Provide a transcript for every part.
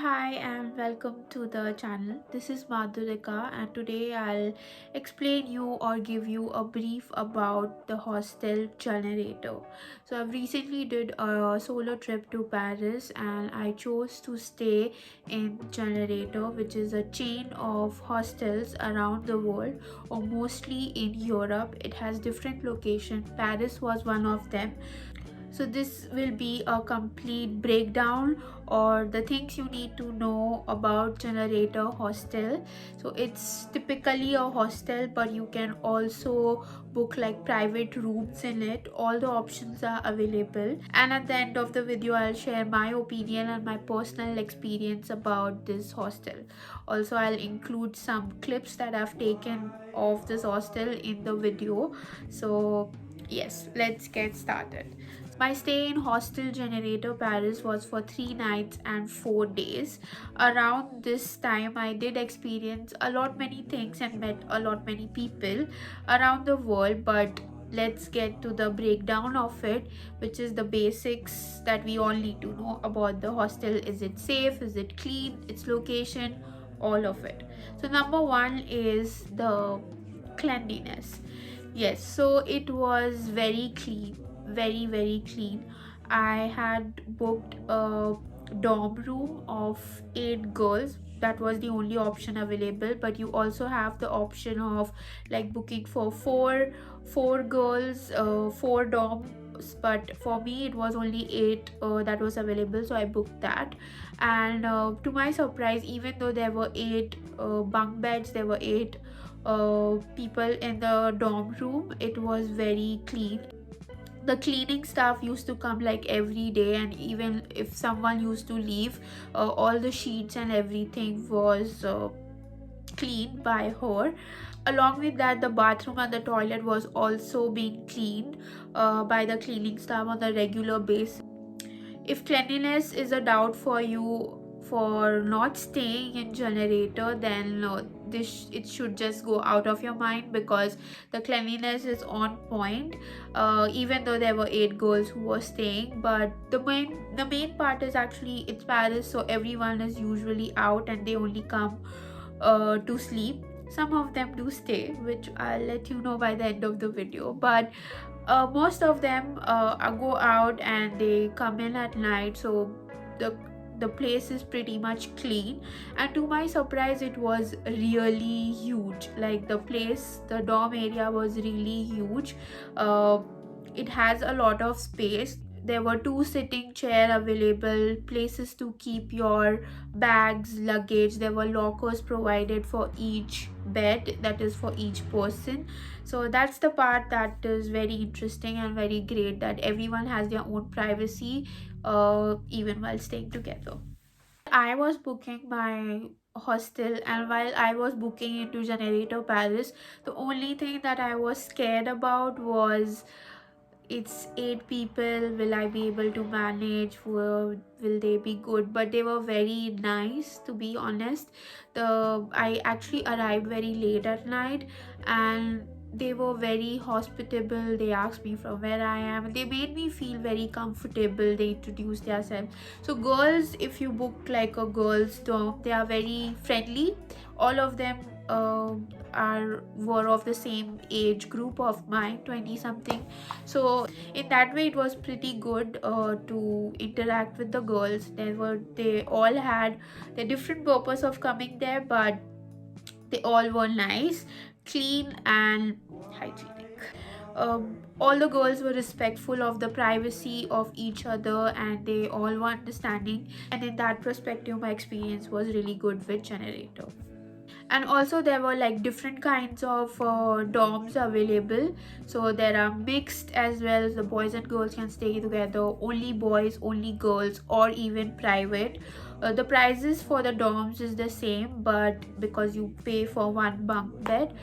Hi and welcome to the channel. This is Madhurika and today I'll explain you or give you a brief about the hostel generator. So I've recently did a solo trip to Paris and I chose to stay in Generator, which is a chain of hostels around the world or mostly in Europe. It has different locations. Paris was one of them. So this will be a complete breakdown or the things you need to know about Generator hostel. So it's typically a hostel, but you can also book like private rooms in it. All the options are available, and at the end of the video I'll share my opinion and my personal experience about this hostel. Also, I'll include some clips that I've taken of this hostel in the video. So yes, let's get started. My stay in Hostel Generator Paris was for 3 nights and 4 days. Around this time, I did experience a lot many things and met a lot many people around the world. But let's get to the breakdown of it, which is the basics that we all need to know about the hostel. Is it safe? Is it clean? Its location? All of it. So number one is the cleanliness. Yes, so it was very clean, very clean. I had booked a dorm room of 8 girls. That was the only option available, but you also have the option of like booking for four girls, four dorms. But for me it was only 8 that was available, so I booked that. And to my surprise, even though there were 8 bunk beds, there were 8 people in the dorm room, it was very clean. The cleaning staff used to come like every day, and even if someone used to leave, all the sheets and everything was cleaned by her. Along with that, the bathroom and the toilet was also being cleaned by the cleaning staff on a regular basis. If cleanliness is a doubt for you for not staying in Generator, then this it should just go out of your mind, because the cleanliness is on point. Even though there were 8 girls who were staying, but the main part is actually it's Paris, so everyone is usually out and they only come to sleep. Some of them do stay, which I'll let you know by the end of the video, but most of them go out and they come in at night. So the the place is pretty much clean, and to my surprise it was really huge. Like the dorm area was really huge. It has a lot of space. There were 2 sitting chair available, places to keep your bags, luggage. There were lockers provided for each bed, that is for each person. So that's the part that is very interesting and very great, that everyone has their own privacy even while staying together. I was booking my hostel, and while I was booking into Generator Paris, the only thing that I was scared about was it's 8 people. Will I be able to manage? Will they be good? But they were very nice, to be honest. I actually arrived very late at night, and they were very hospitable. They asked me from where I am. They made me feel very comfortable. They introduced themselves. So girls, if you book like a girls dorm, they are very friendly. All of them were of the same age group of mine, 20 something. So in that way it was pretty good to interact with the girls. They all had the different purpose of coming there, but they all were nice, clean and hygienic. All the girls were respectful of the privacy of each other, and they all were understanding, and in that perspective my experience was really good with Generator. And also there were like different kinds of dorms available. So there are mixed as well, as the boys and girls can stay together, only boys, only girls, or even private. The prices for the dorms is the same, but because you pay for one bunk bed,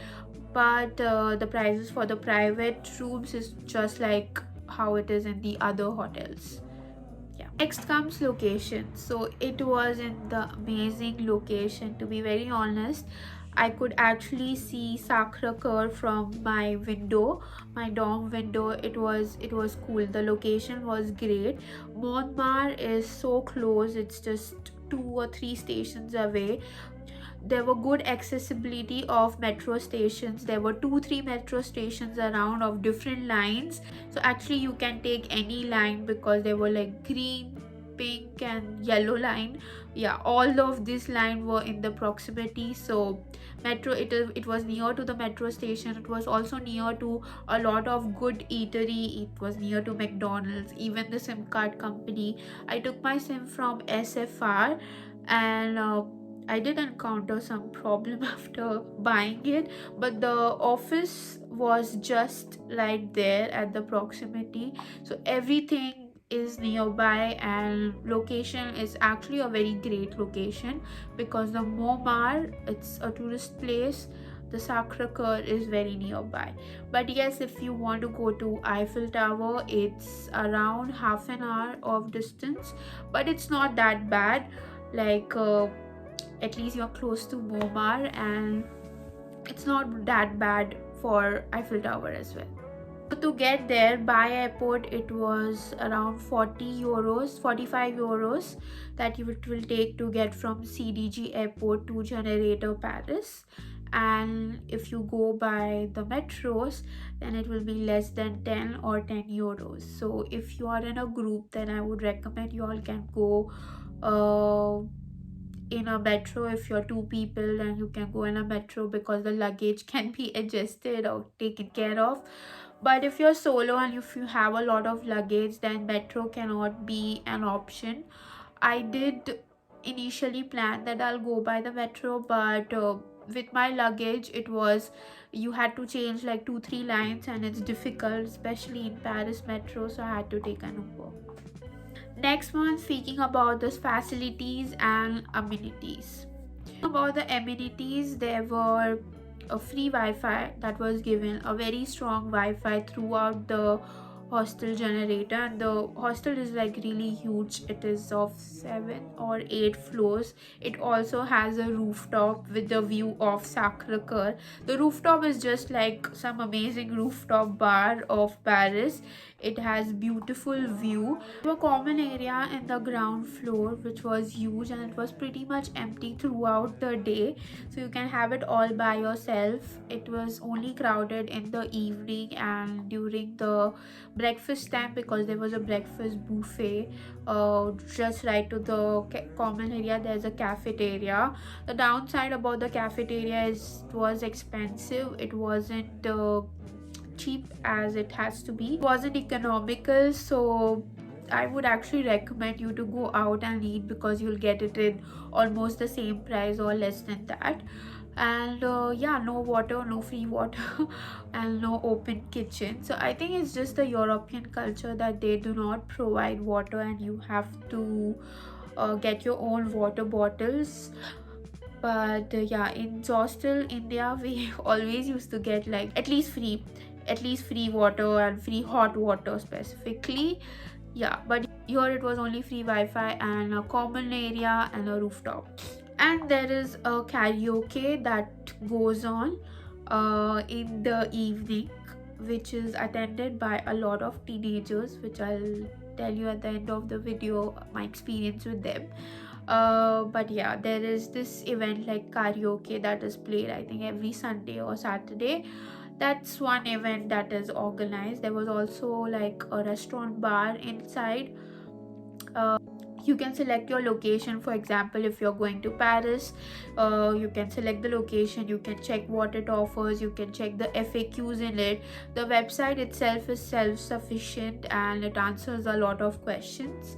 but the prices for the private rooms is just like how it is in the other hotels. Yeah. Next comes location. So it was in the amazing location, to be very honest. I could actually see Sacre-Cœur from my window, my dorm window. It was cool. The location was great. Montmartre is so close. It's just 2 or 3 stations away. There were good accessibility of metro stations. There were 2 3 metro stations around of different lines, so actually you can take any line because there were like green, pink and yellow line. Yeah, all of this line were in the proximity. So metro, it was near to the metro station. It was also near to a lot of good eatery. It was near to McDonald's, even the sim card company. I took my sim from SFR, and I did encounter some problem after buying it, but the office was just right there at the proximity. So everything is nearby, and location is actually a very great location because the Momar, it's a tourist place. The Sacre Coeur is very nearby. But yes, if you want to go to Eiffel Tower, it's around half an hour of distance, but it's not that bad. Like at least you're close to Momar, and it's not that bad for Eiffel Tower as well. So to get there by airport, it was around 40 euros, 45 euros that it will take to get from CDG airport to Generator Paris. And if you go by the metros, then it will be less than 10 or 10 euros. So if you are in a group, then I would recommend you all can go uh, in a metro. If you're 2 people, then you can go in a metro because the luggage can be adjusted or taken care of. But if you're solo and if you have a lot of luggage, then metro cannot be an option. I did initially plan that I'll go by the metro, but with my luggage, it was, you had to change like 2 3 lines, and it's difficult, especially in Paris metro, so I had to take an Uber. Next one, speaking about the facilities and amenities. About the amenities, there were a free Wi-Fi that was given, a very strong Wi-Fi throughout the hostel generator, and the hostel is like really huge. It is of 7 or 8 floors. It also has a rooftop with the view of Sacre Coeur. The rooftop is just like some amazing rooftop bar of Paris. It has beautiful view. A common area in the ground floor which was huge, and it was pretty much empty throughout the day, so you can have it all by yourself. It was only crowded in the evening and during the breakfast time because there was a breakfast buffet just right to the common area. There's a cafeteria. The downside about the cafeteria is it was expensive. It wasn't cheap as it has to be. It wasn't economical, so I would actually recommend you to go out and eat because you'll get it in almost the same price or less than that. And yeah, no water, no free water and no open kitchen. So I think it's just the European culture that they do not provide water, and you have to get your own water bottles. But yeah, in hostel India, we always used to get like at least free water and free hot water specifically. Yeah, but here it was only free Wi-Fi and a common area and a rooftop. And there is a karaoke that goes on in the evening, which is attended by a lot of teenagers, which I'll tell you at the end of the video my experience with them. But yeah, there is this event like karaoke that is played, I think, every Sunday or Saturday. That's one event that is organized. There was also like a restaurant bar inside. You can select your location. For example, if you're going to Paris, you can select the location, you can check what it offers, you can check the FAQs in it. The website itself is self-sufficient and it answers a lot of questions.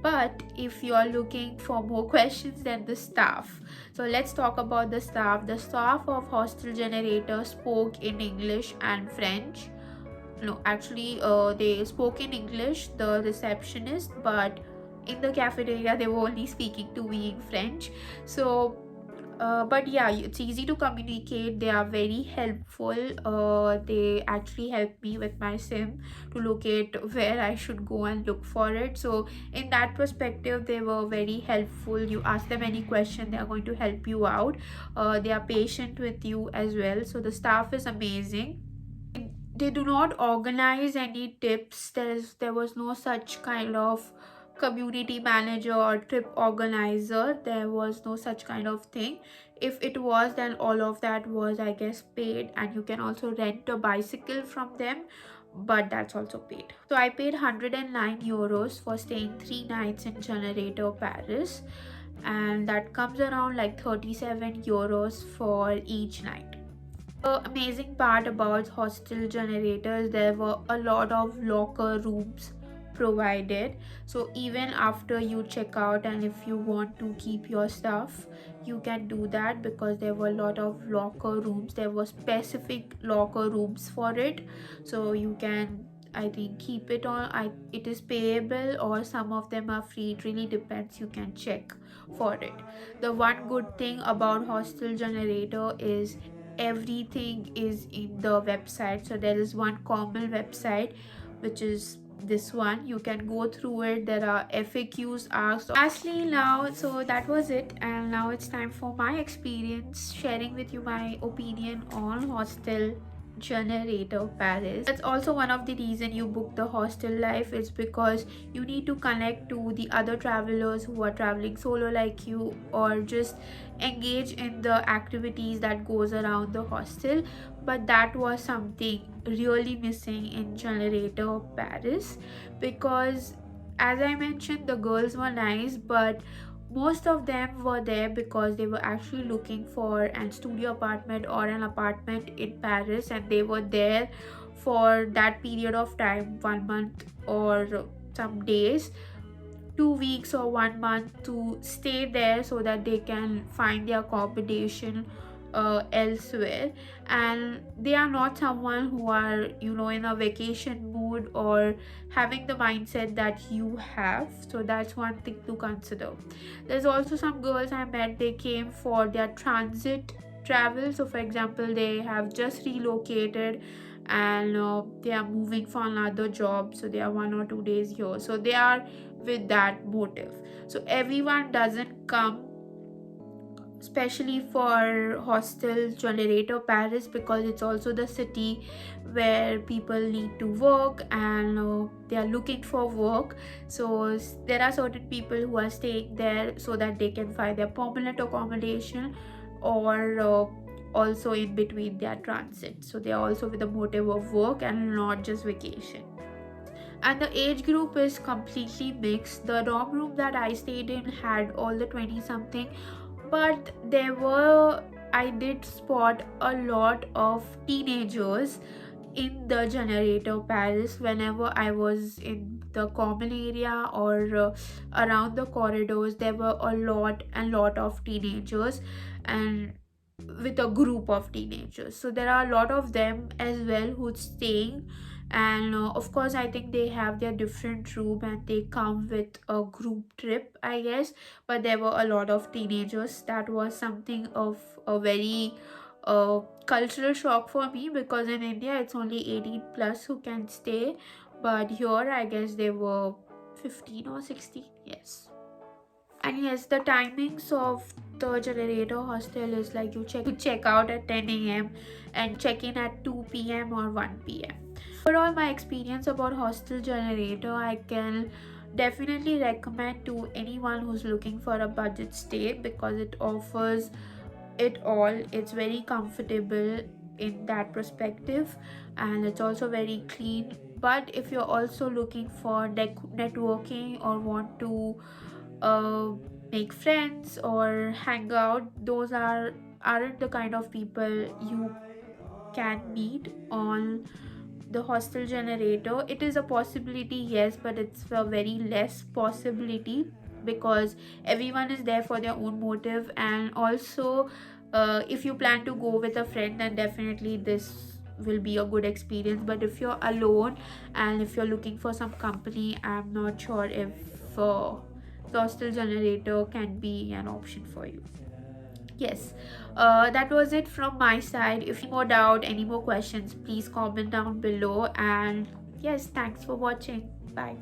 But if you're looking for more questions, then the staff. So let's talk about the staff. The staff of Hostel Generator spoke in English and French. No, actually they spoke in English, the receptionist, but in the cafeteria they were only speaking to me in French. So but yeah, it's easy to communicate. They are very helpful. They actually helped me with my sim to locate where I should go and look for it. So in that perspective, they were very helpful. You ask them any question, they are going to help you out. They are patient with you as well. So the staff is amazing. They do not organize any tips. There was no such kind of community manager or trip organizer. There was no such kind of thing. If it was, then all of that was, I guess, paid, and you can also rent a bicycle from them, but that's also paid. So I paid 109 euros for staying 3 nights in Generator Paris, and that comes around like 37 euros for each night. The amazing part about hostel generators, there were a lot of locker rooms provided. So even after you check out, and if you want to keep your stuff, you can do that, because there were a lot of locker rooms. There were specific locker rooms for it, so you can, I think, keep it on. It is payable, or some of them are free. It really depends. You can check for it. The one good thing about hostel generator is everything is in the website. So there is one common website, which is this one. You can go through it. There are FAQs asked. Lastly, now, so that was it, and now it's time for my experience, sharing with you my opinion on Hostel Generator Paris. That's also one of the reason you book the hostel life, is because you need to connect to the other travelers who are traveling solo like you, or just engage in the activities that goes around the hostel. But that was something really missing in Generator Paris, because as I mentioned, the girls were nice, but most of them were there because they were actually looking for an studio apartment or an apartment in Paris, and they were there for that period of time, 1 month or some days, 2 weeks or 1 month, to stay there so that they can find their accommodation elsewhere. And they are not someone who are, in a vacation mood or having the mindset that you have. So that's one thing to consider. There's also some girls I met, they came for their transit travel. So for example, they have just relocated, and they are moving for another job, so they are 1 or 2 days here, so they are with that motive. So everyone doesn't come especially for Hostel Generator Paris, because it's also the city where people need to work, and they are looking for work. So there are certain people who are staying there so that they can find their permanent accommodation, or also in between their transit. So they are also with the motive of work and not just vacation. And the age group is completely mixed. The dorm room that I stayed in had all the 20 something, but I did spot a lot of teenagers in the Generator Paris. Whenever I was in the common area or around the corridors, there were a lot of teenagers, and with a group of teenagers. So there are a lot of them as well who's staying, and of course I think they have their different room and they come with a group trip, I guess. But there were a lot of teenagers. That was something of a very cultural shock for me, because in India it's only 18 plus who can stay, but here I guess they were 15 or 16. Yes. And yes, the timings of the Generator hostel is like you check out at 10 a.m. and check in at 2 p.m. or 1 p.m. Overall, my experience about Hostel Generator, I can definitely recommend to anyone who's looking for a budget stay, because it offers it all. It's very comfortable in that perspective, and it's also very clean. But if you're also looking for networking, or want to uh, make friends or hang out, those aren't the kind of people you can meet on the Hostel Generator. It is a possibility, yes, but it's a very less possibility, because everyone is there for their own motive. And also if you plan to go with a friend, then definitely this will be a good experience. But if you're alone and if you're looking for some company, I'm not sure if the Hostel Generator can be an option for you. Yes, that was it from my side. If you have more doubt, any more questions, please comment down below. And yes, thanks for watching. Bye.